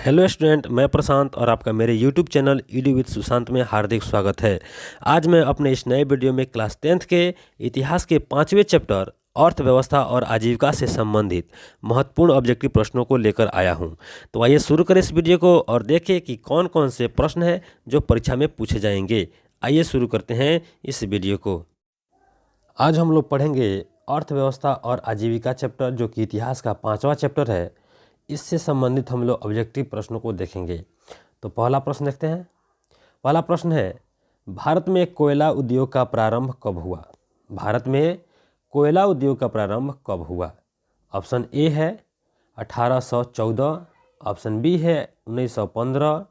Hello student, मैं प्रशांत और आपका मेरे YouTube channel ED with Sushant में हार्दिक स्वागत है। आज मैं अपने इस नए वीडियो में क्लास 10th के इतिहास के 5वें चैप्टर अर्थव्यवस्था और आजीविका से संबंधित महत्वपूर्ण ऑब्जेक्टिव प्रश्नों को लेकर आया हूं। तो आइए शुरू करें इस वीडियो को और देखें कि कौन कौन से प्रश्न हैं जो परीक्षा में पूछे जाएंगे। आइए शुरू करते हैं इस वीडियो को। आज हम लोग पढ़ेंगे अर्थव्यवस्था और आजीविका चैप्टर, जो कि इतिहास का 5वां चैप्टर है। इससे संबंधित हम लोग ऑब्जेक्टिव प्रश्नों को देखेंगे। तो पहला प्रश्न देखते हैं। पहला प्रश्न है, भारत में कोयला उद्योग का प्रारंभ कब हुआ? भारत में कोयला उद्योग का प्रारंभ कब हुआ? ऑप्शन ए है 1814, ऑप्शन बी है 1915,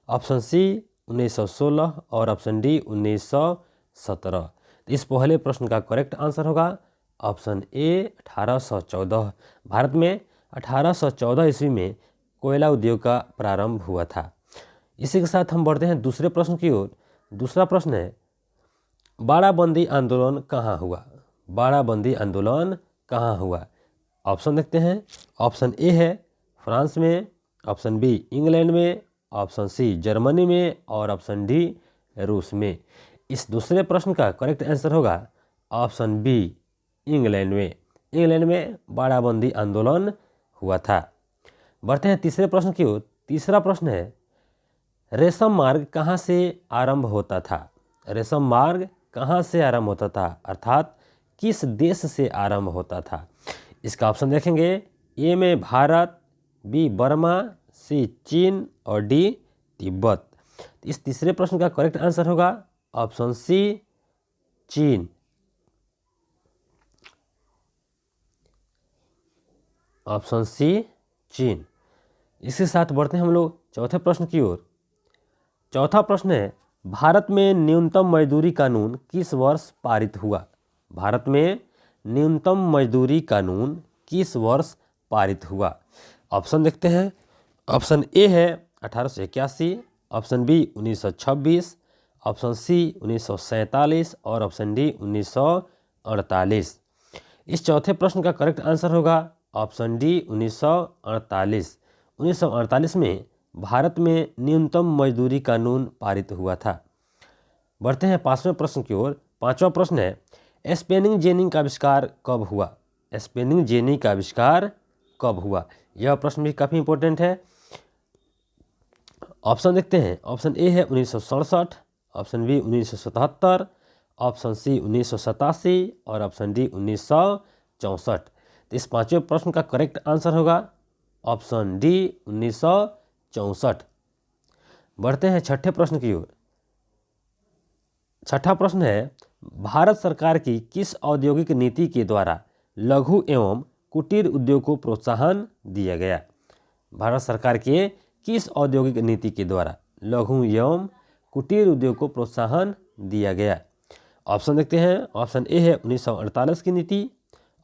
ऑप्शन सी 1916 और ऑप्शन डी 1917। इस पहले प्रश्न का करेक्ट आंसर होगा ऑप्शन ए 1814। भारत में 1814 ईस्वी में कोयला उद्योग का प्रारंभ हुआ था। इसी के साथ हम बढ़ते हैं दूसरे प्रश्न की ओर। दूसरा प्रश्न है, बाड़ाबंदी आंदोलन कहाँ हुआ? बाड़ाबंदी आंदोलन कहाँ हुआ? ऑप्शन देखते हैं। ऑप्शन ए है फ्रांस में, ऑप्शन बी इंग्लैंड में, ऑप्शन सी जर्मनी में और ऑप्शन डी रूस में। इस दूसरे प्रश्न का करेक्ट आंसर होगा ऑप्शन बी इंग्लैंड में। इंग्लैंड में बाड़ाबंदी आंदोलन हुआ था। बढ़ते हैं तीसरे प्रश्न की ओर। तीसरा प्रश्न है, रेशम मार्ग कहाँ से आरंभ होता था? रेशम मार्ग कहाँ से आरंभ होता था, अर्थात किस देश से आरंभ होता था? इसका ऑप्शन देखेंगे। ए में भारत, बी बर्मा, सी चीन और डी तिब्बत। इस तीसरे प्रश्न का करेक्ट आंसर होगा ऑप्शन सी चीन। ऑप्शन सी चीन। इसके साथ बढ़ते हैं हम लोग चौथे प्रश्न की ओर। चौथा प्रश्न है, भारत में न्यूनतम मजदूरी कानून किस वर्ष पारित हुआ? भारत में न्यूनतम मजदूरी कानून किस वर्ष पारित हुआ? ऑप्शन देखते हैं। ऑप्शन ए है 1881, ऑप्शन बी 1926, ऑप्शन सी 1947 और ऑप्शन डी 1948। इस चौथे प्रश्न का करेक्ट आंसर होगा ऑप्शन डी 1948। 1948 में भारत में न्यूनतम मजदूरी कानून पारित हुआ था। बढ़ते हैं पांचवें प्रश्न की ओर। पांचवा प्रश्न है, स्पेनिंग जेनी का आविष्कार कब हुआ? स्पेनिंग जेनी का आविष्कार कब हुआ? यह प्रश्न भी काफ़ी इंपॉर्टेंट है। ऑप्शन देखते हैं। ऑप्शन ए है 1967, ऑप्शन बी 1977, ऑप्शन सी 1987 और ऑप्शन डी 1964। तो इस पांचवें प्रश्न का करेक्ट आंसर होगा ऑप्शन डी 1964। बढ़ते हैं छठे प्रश्न की ओर। छठा प्रश्न है, भारत सरकार की किस औद्योगिक नीति के द्वारा लघु एवं कुटीर उद्योग को प्रोत्साहन दिया गया? भारत सरकार के किस औद्योगिक नीति के द्वारा लघु एवं कुटीर उद्योग को प्रोत्साहन दिया गया? ऑप्शन देखते हैं। ऑप्शन ए है 1948 की नीति,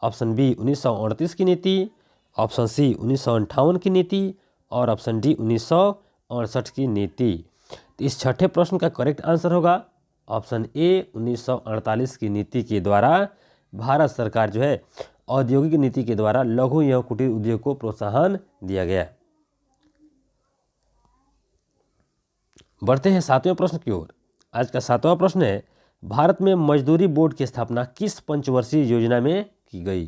ऑप्शन बी 1938 की नीति, ऑप्शन सी 1958 की नीति और ऑप्शन डी 1968 की नीति। तो इस छठे प्रश्न का करेक्ट आंसर होगा ऑप्शन ए 1948 की नीति के द्वारा भारत सरकार जो है औद्योगिक नीति के द्वारा लघु एवं कुटीर उद्योग को प्रोत्साहन दिया गया। बढ़ते हैं सातवें प्रश्न की ओर। आज का सातवां प्रश्न है, भारत में मजदूरी बोर्ड की स्थापना किस पंचवर्षीय योजना में की गई?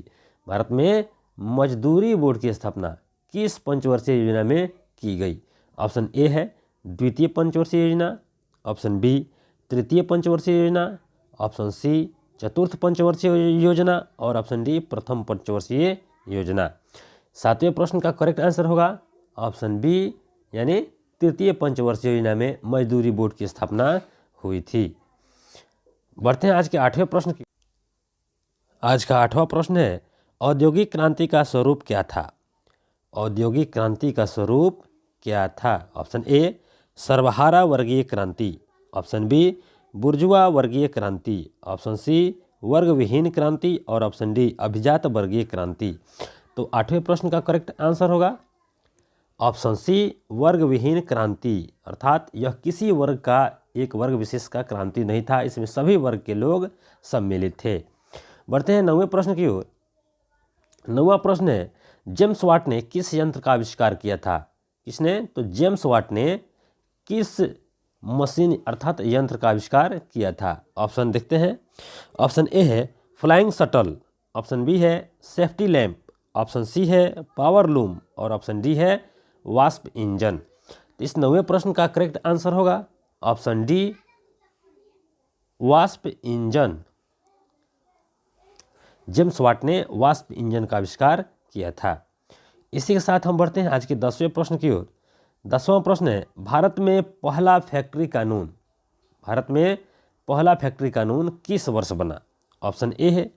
भारत में मजदूरी बोर्ड की स्थापना किस पंचवर्षीय योजना में की गई? ऑप्शन ए है द्वितीय पंचवर्षीय योजना, ऑप्शन बी तृतीय पंचवर्षीय योजना, ऑप्शन सी चतुर्थ पंचवर्षीय योजना और ऑप्शन डी प्रथम पंचवर्षीय योजना। सातवें प्रश्न का करेक्ट आंसर होगा ऑप्शन बी, यानी तृतीय पंचवर्षीय योजना में मजदूरी बोर्ड की स्थापना हुई थी। बढ़ते हैं आज के आठवें प्रश्न की। आज का आठवां प्रश्न है, औद्योगिक क्रांति का स्वरूप क्या था? औद्योगिक क्रांति का स्वरूप क्या था? ऑप्शन ए सर्वहारा वर्गीय क्रांति, ऑप्शन बी बुर्जुआ वर्गीय क्रांति, ऑप्शन सी वर्ग विहीन क्रांति और ऑप्शन डी अभिजात वर्गीय क्रांति। तो आठवें प्रश्न का करेक्ट आंसर होगा ऑप्शन सी वर्ग विहीन क्रांति, अर्थात यह किसी वर्ग का, एक वर्ग विशेष का क्रांति नहीं था। इसमें सभी वर्ग के लोग सम्मिलित थे। बढ़ते हैं नौवें प्रश्न की ओर। नौवां प्रश्न है, जेम्स वाट ने किस यंत्र का आविष्कार किया था? किसने? तो जेम्स वाट ने किस मशीन अर्थात यंत्र का आविष्कार किया था? ऑप्शन देखते हैं। ऑप्शन ए है फ्लाइंग शटल, ऑप्शन बी है सेफ्टी लैंप, ऑप्शन सी है पावर लूम और ऑप्शन डी है वास्प इंजन। तो इस 9वें प्रश्न का करेक्ट आंसर होगा option D wasp engine. James Watt ने वास्प इंजन का आविष्कार किया था। इसी के साथ हम बढ़ते हैं आज के 10वें प्रश्न की ओर। 10वां प्रश्न है भारत में पहला फैक्ट्री कानून, भारत में पहला फैक्ट्री कानून किस वर्ष बना? ऑप्शन ए है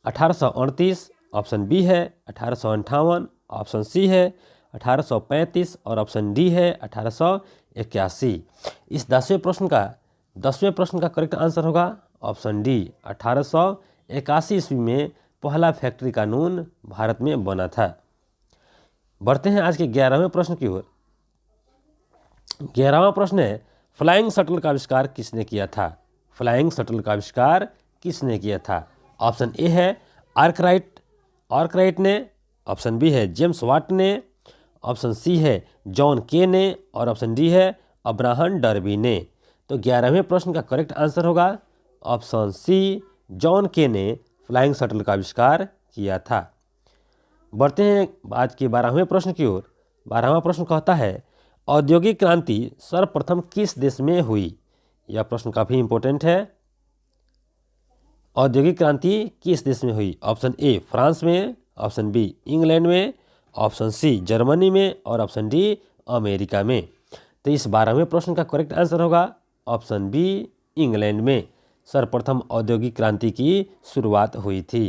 1838, ऑप्शन बी है 1858, ऑप्शन सी है 1835 और ऑप्शन डी है 1881। इस 10वें प्रश्न का करेक्ट आंसर होगा ऑप्शन डी 1881 ईस्वी में पहला फैक्ट्री कानून भारत में बना था। बढ़ते हैं आज के 11वें प्रश्न की ओर। 11वां प्रश्न है फ्लाइंग शटल का आविष्कार किसने किया था? फ्लाइंग शटल का आविष्कार किसने किया था? ऑप्शन ए है आर्कराइट ने, ऑप्शन बी है जेम्स वाट ने, ऑप्शन सी है जॉन के ने और ऑप्शन डी है अब्राहम डर्बी ने। तो 11वें प्रश्न का करेक्ट आंसर होगा ऑप्शन सी जॉन के ने फ्लाइंग शटल का आविष्कार किया था। बढ़ते हैं आज के 12वें प्रश्न की ओर। 12वां प्रश्न कहता है औद्योगिक क्रांति सर्वप्रथम किस देश में हुई? यह प्रश्न काफ़ी इंपॉर्टेंट है। औद्योगिक क्रांति किस देश में हुई? ऑप्शन ए फ्रांस में, ऑप्शन बी इंग्लैंड में, ऑप्शन सी जर्मनी में और ऑप्शन डी अमेरिका में। तो इस 12वें प्रश्न का करेक्ट आंसर होगा ऑप्शन बी इंग्लैंड में सर्वप्रथम औद्योगिक क्रांति की शुरुआत हुई थी।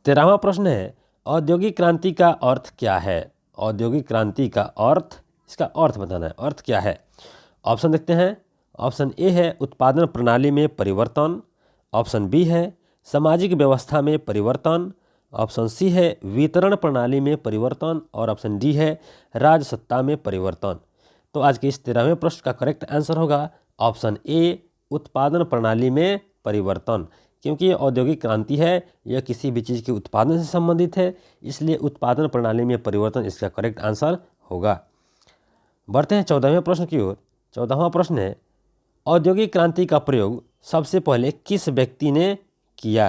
13वां प्रश्न है औद्योगिक क्रांति का अर्थ क्या है? औद्योगिक क्रांति का अर्थ, इसका अर्थ बताना है, अर्थ क्या है? ऑप्शन देखते हैं। ऑप्शन ए है उत्पादन प्रणाली में परिवर्तन, ऑप्शन बी है सामाजिक व्यवस्था में परिवर्तन, ऑप्शन सी है वितरण प्रणाली में परिवर्तन और ऑप्शन डी है राजसत्ता में परिवर्तन। तो आज के इस 13वें प्रश्न का करेक्ट आंसर होगा ऑप्शन ए उत्पादन प्रणाली में परिवर्तन, क्योंकि ये औद्योगिक क्रांति है, यह किसी भी चीज़ के उत्पादन से संबंधित है, इसलिए उत्पादन प्रणाली में परिवर्तन इसका करेक्ट आंसर होगा। बढ़ते हैं 14वें प्रश्न की ओर। 14वां प्रश्न है औद्योगिक क्रांति का प्रयोग सबसे पहले किस व्यक्ति ने किया?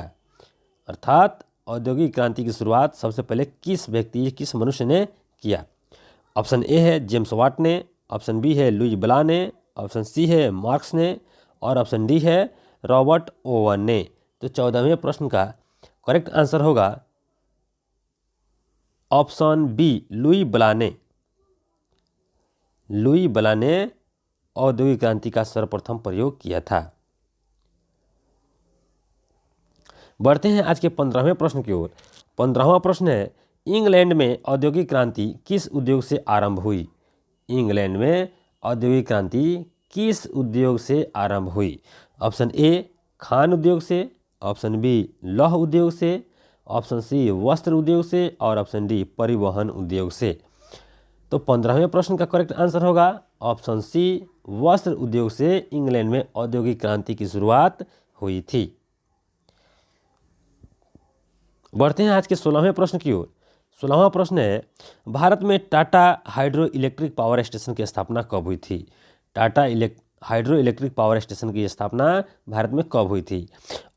अर्थात औद्योगिक क्रांति की शुरुआत सबसे पहले किस व्यक्ति, किस मनुष्य ने किया? ऑप्शन ए है जेम्स वाट ने, ऑप्शन बी है लुई ब्ला ने, ऑप्शन सी है मार्क्स ने और ऑप्शन डी है रॉबर्ट ओवन ने। तो 14वें प्रश्न का करेक्ट आंसर होगा ऑप्शन बी लुई ब्ला ने। लुई ब्ला ने औद्योगिक क्रांति का सर्वप्रथम प्रयोग किया था। बढ़ते हैं आज के 15वें प्रश्न की ओर। 15वां प्रश्न है इंग्लैंड में औद्योगिक क्रांति किस उद्योग से आरंभ हुई? इंग्लैंड में औद्योगिक क्रांति किस उद्योग से आरंभ हुई? ऑप्शन ए खान उद्योग से, ऑप्शन बी लौह उद्योग से, ऑप्शन सी वस्त्र उद्योग से और ऑप्शन डी परिवहन उद्योग से। तो 15वें प्रश्न का करेक्ट आंसर होगा ऑप्शन सी वस्त्र उद्योग से इंग्लैंड में औद्योगिक क्रांति की शुरुआत हुई थी। बढ़ते हैं आज के 16वें प्रश्न की ओर। 16वां प्रश्न है भारत में Tata hydro electric power station की स्थापना कब हुई थी? Tata hydro electric power station की स्थापना भारत में कब हुई थी?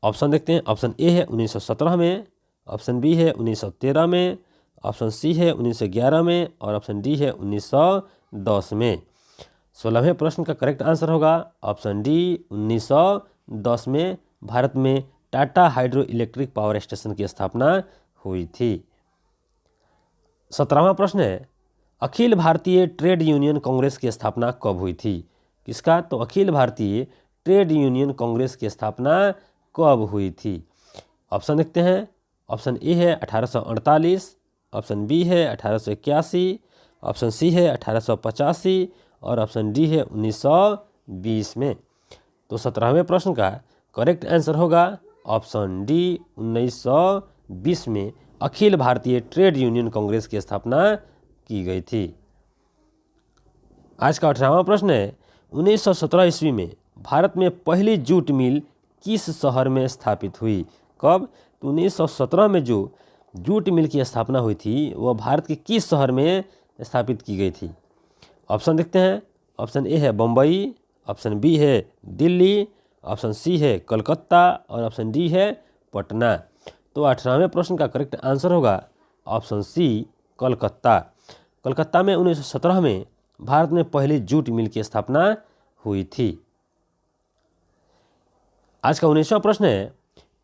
ऑप्शन देखते हैं। ऑप्शन ए है 1917 में, ऑप्शन बी है 1913 में, ऑप्शन सी है 1911 में और ऑप्शन डी है 1910 में। 16वें प्रश्न का करेक्ट आंसर होगा ऑप्शन डी 1910 में भारत में Tata hydro electric power station की स्थापना हुई थी। 17वां प्रश्न है अखिल भारतीय ट्रेड यूनियन कांग्रेस की स्थापना कब हुई थी? किसका? तो अखिल भारतीय ट्रेड यूनियन कांग्रेस की स्थापना कब हुई थी? ऑप्शन देखते हैं। ऑप्शन ए है 1848, ऑप्शन बी है 1881, ऑप्शन सी है 1885 और ऑप्शन डी है 1920 में। तो 17वें प्रश्न का करेक्ट आंसर होगा ऑप्शन डी 1920 में अखिल भारतीय ट्रेड यूनियन कांग्रेस की स्थापना की गई थी। आज का 18वां प्रश्न है 1917 ईस्वी में भारत में पहली जूट मिल किस शहर में स्थापित हुई? कब? तो 1917 में जो जूट मिल की स्थापना हुई थी वह भारत के किस शहर में स्थापित की गई थी? ऑप्शन देखते हैं। ऑप्शन ए है बम्बई, ऑप्शन बी है दिल्ली, ऑप्शन सी है कलकत्ता और ऑप्शन डी है पटना। तो 18वें प्रश्न का करेक्ट आंसर होगा ऑप्शन सी कलकत्ता। कलकत्ता में 1917 में भारत में पहली जूट मिल की स्थापना हुई थी। आज का 19वां प्रश्न है,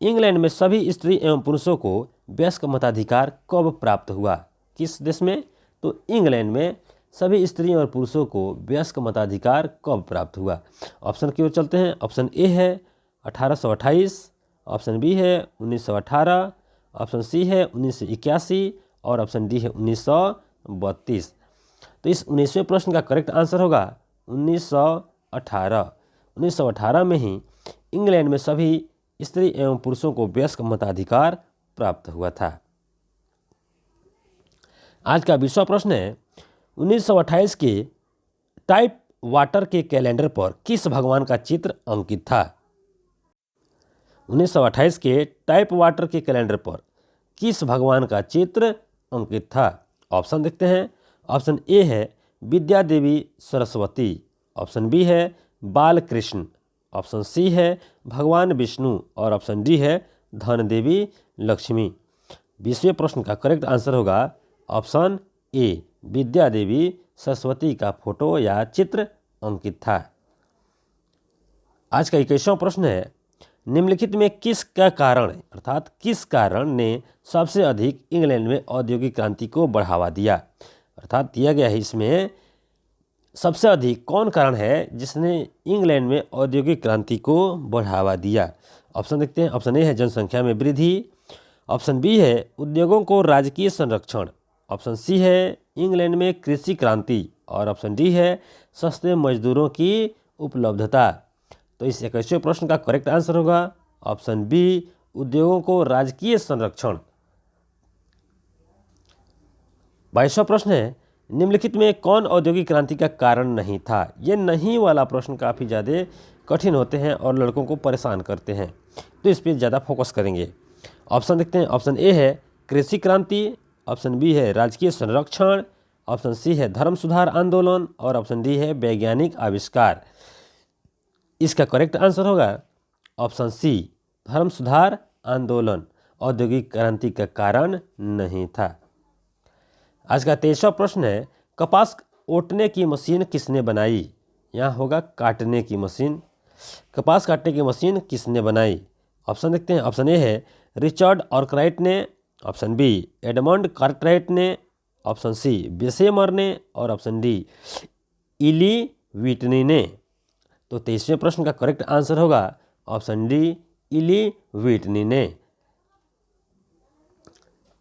इंग्लैंड में सभी स्त्री एवं पुरुषों को वयस्क मताधिकार कब प्राप्त हुआ? किस देश में? तो इंग्लैंड में सभी स्त्रियों और पुरुषों को वयस्क मताधिकार कब प्राप्त हुआ? ऑप्शन की ओर चलते हैं। ऑप्शन ए है 1828, ऑप्शन बी है 1918, ऑप्शन सी है 1981 और ऑप्शन डी है 1932। तो इस 19वें प्रश्न का करेक्ट आंसर होगा 1918। 1918 में ही इंग्लैंड में सभी स्त्री एवं पुरुषों को वयस्क मताधिकार प्राप्त हुआ था। आज का 20वां प्रश्न है, 1928 के टाइप वाटर के कैलेंडर पर किस भगवान का चित्र अंकित था? 1928 के टाइप वाटर के कैलेंडर पर किस भगवान का चित्र अंकित था? ऑप्शन देखते हैं। ऑप्शन ए है विद्या देवी सरस्वती, ऑप्शन बी है बालकृष्ण, ऑप्शन सी है भगवान विष्णु और ऑप्शन डी है धन देवी लक्ष्मी। 20वें प्रश्न का करेक्ट आंसर होगा ऑप्शन ए विद्या देवी सरस्वती का फोटो या चित्र अंकित था। आज का 21वां प्रश्न है, निम्नलिखित में किसका कारण अर्थात किस कारण ने सबसे अधिक इंग्लैंड में औद्योगिक क्रांति को बढ़ावा दिया? अर्थात दिया गया है इसमें सबसे अधिक कौन कारण है जिसने इंग्लैंड में औद्योगिक क्रांति को बढ़ावा दिया? ऑप्शन देखते हैं। ऑप्शन ए है जनसंख्या में वृद्धि, ऑप्शन बी है उद्योगों को राजकीय संरक्षण, ऑप्शन सी है इंग्लैंड में कृषि क्रांति और ऑप्शन डी है सस्ते मजदूरों की उपलब्धता। तो इस 21वें प्रश्न का करेक्ट आंसर होगा ऑप्शन बी उद्योगों को राजकीय संरक्षण। 22वां प्रश्न है, निम्नलिखित में कौन औद्योगिक क्रांति का कारण नहीं था? ये नहीं वाला प्रश्न काफ़ी ज़्यादा कठिन होते हैं और लड़कों को परेशान करते हैं, तो इस पर ज़्यादा फोकस करेंगे। ऑप्शन देखते हैं। ऑप्शन ए है कृषि क्रांति, ऑप्शन बी है राजकीय संरक्षण, ऑप्शन सी है धर्म सुधार आंदोलन और ऑप्शन डी है वैज्ञानिक आविष्कार। इसका करेक्ट आंसर होगा ऑप्शन सी धर्म सुधार आंदोलन औद्योगिक क्रांति का कारण नहीं था। आज का 23वां प्रश्न है, कपास ओटने की मशीन किसने बनाई? यहाँ होगा काटने की मशीन। कपास काटने की मशीन किसने बनाई? ऑप्शन देखते हैं। ऑप्शन ए है रिचर्ड आर्कराइट ने, ऑप्शन बी एडमंड कार्टराइट ने, ऑप्शन सी बेसेमर ने और ऑप्शन डी इली व्हिटनी ने। तो 23वें प्रश्न का करेक्ट आंसर होगा ऑप्शन डी इली व्हिटनी ने।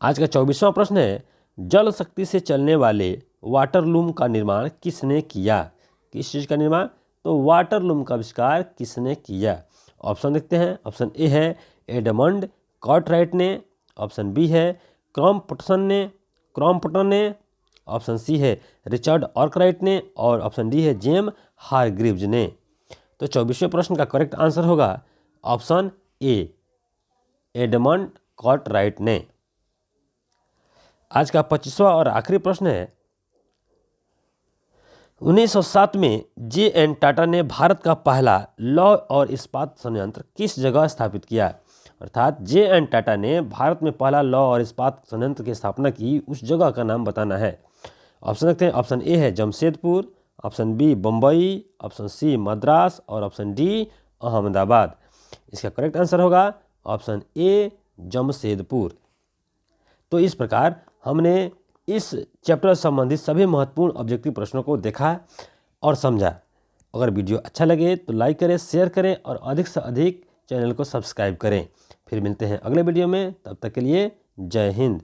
आज का 24वां प्रश्न है, जल शक्ति से चलने वाले वाटरलूम का निर्माण किसने किया? किस चीज़ का निर्माण? तो वाटरलूम का आविष्कार किसने किया? ऑप्शन देखते हैं। ऑप्शन ए है एडमंड कार्टराइट ने, ऑप्शन बी है क्रॉम्पटन ने, ऑप्शन सी है रिचर्ड आर्कराइट ने और ऑप्शन डी है जेम हारग्रीव्स ने। तो 24वें प्रश्न का करेक्ट आंसर होगा ऑप्शन ए एडमंड कार्टराइट ने। आज का 25वां और आखिरी प्रश्न है, 1907 में जे.एन. टाटा ने भारत का पहला लौह और इस्पात संयंत्र किस जगह स्थापित किया? अर्थात जे.एन. टाटा ने भारत में पहला लौह और इस्पात संयंत्र की स्थापना की, उस जगह का नाम बताना है। ऑप्शन देखते हैं। ऑप्शन ए है Jamshedpur, option B Bombay, option C Madras और ऑप्शन डी अहमदाबाद। इसका करेक्ट आंसर होगा ऑप्शन ए जमशेदपुर। तो इस प्रकार हमने इस चैप्टर संबंधित सभी महत्वपूर्ण ऑब्जेक्टिव प्रश्नों को देखा और समझा। अगर वीडियो अच्छा लगे तो लाइक करें, शेयर करें और अधिक से अधिक चैनल को सब्सक्राइब करें। फिर मिलते हैं अगले वीडियो में, तब तक के लिए जय हिंद।